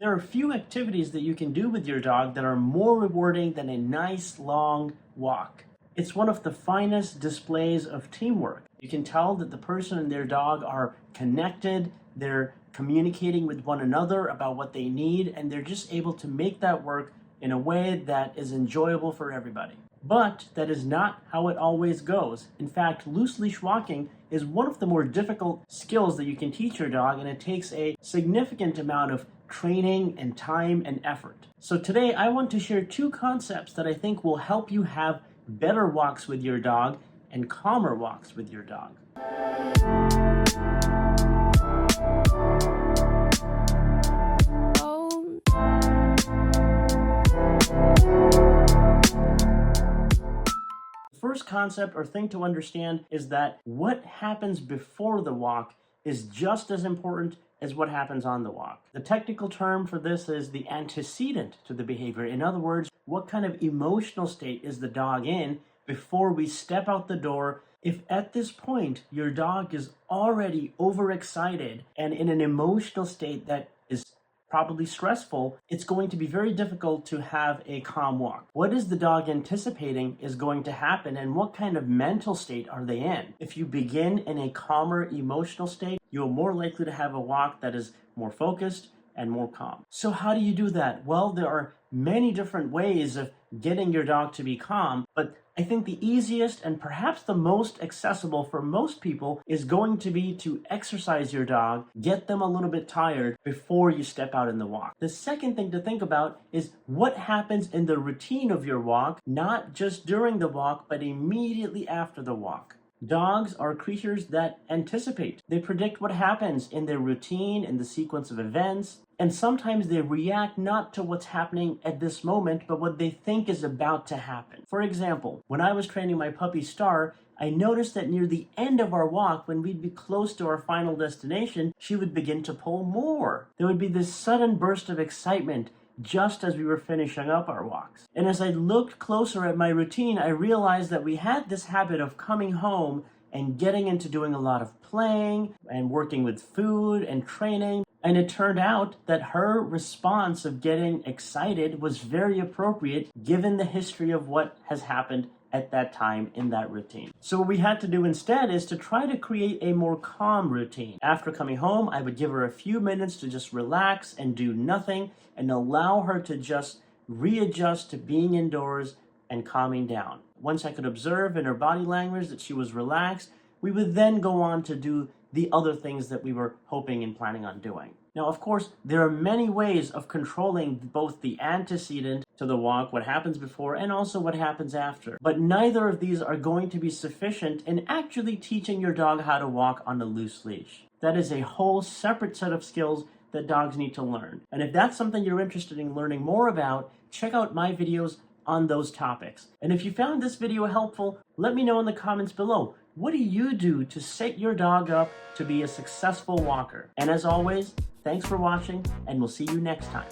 There are few activities that you can do with your dog that are more rewarding than a nice long walk. It's one of the finest displays of teamwork. You can tell that the person and their dog are connected, they're communicating with one another about what they need, and they're just able to make that work in a way that is enjoyable for everybody. But that is not how it always goes. In fact, loose leash walking is one of the more difficult skills that you can teach your dog, and it takes a significant amount of training and time and effort. So today I want to share two concepts that I think will help you have better walks with your dog and calmer walks with your dog. First concept or thing to understand is that what happens before the walk is just as important as what happens on the walk. The technical term for this is the antecedent to the behavior. In other words, what kind of emotional state is the dog in before we step out the door? If at this point your dog is already overexcited and in an emotional state that is probably stressful, it's going to be very difficult to have a calm walk. What is the dog anticipating is going to happen, and what kind of mental state are they in? If you begin in a calmer emotional state, you're more likely to have a walk that is more focused and more calm. So how do you do that? Well, there are many different ways of getting your dog to be calm, but I think the easiest and perhaps the most accessible for most people is going to be to exercise your dog, get them a little bit tired before you step out in the walk. The second thing to think about is what happens in the routine of your walk, not just during the walk, but immediately after the walk. Dogs are creatures that anticipate. They predict what happens in their routine, in the sequence of events, and sometimes they react not to what's happening at this moment, but what they think is about to happen. For example, when I was training my puppy Star, I noticed that near the end of our walk, when we'd be close to our final destination, she would begin to pull more. There would be this sudden burst of excitement just as we were finishing up our walks. And as I looked closer at my routine, I realized that we had this habit of coming home and getting into doing a lot of playing and working with food and training. And it turned out that her response of getting excited was very appropriate given the history of what has happened at that time in that routine. So what we had to do instead is to try to create a more calm routine. After coming home, I would give her a few minutes to just relax and do nothing and allow her to just readjust to being indoors and calming down. Once I could observe in her body language that she was relaxed, we would then go on to do the other things that we were hoping and planning on doing. Now, of course, there are many ways of controlling both the antecedent to the walk, what happens before, and also what happens after. But neither of these are going to be sufficient in actually teaching your dog how to walk on a loose leash. That is a whole separate set of skills that dogs need to learn. And if that's something you're interested in learning more about, check out my videos on those topics. And if you found this video helpful, let me know in the comments below. What do you do to set your dog up to be a successful walker? And as always, thanks for watching, and we'll see you next time.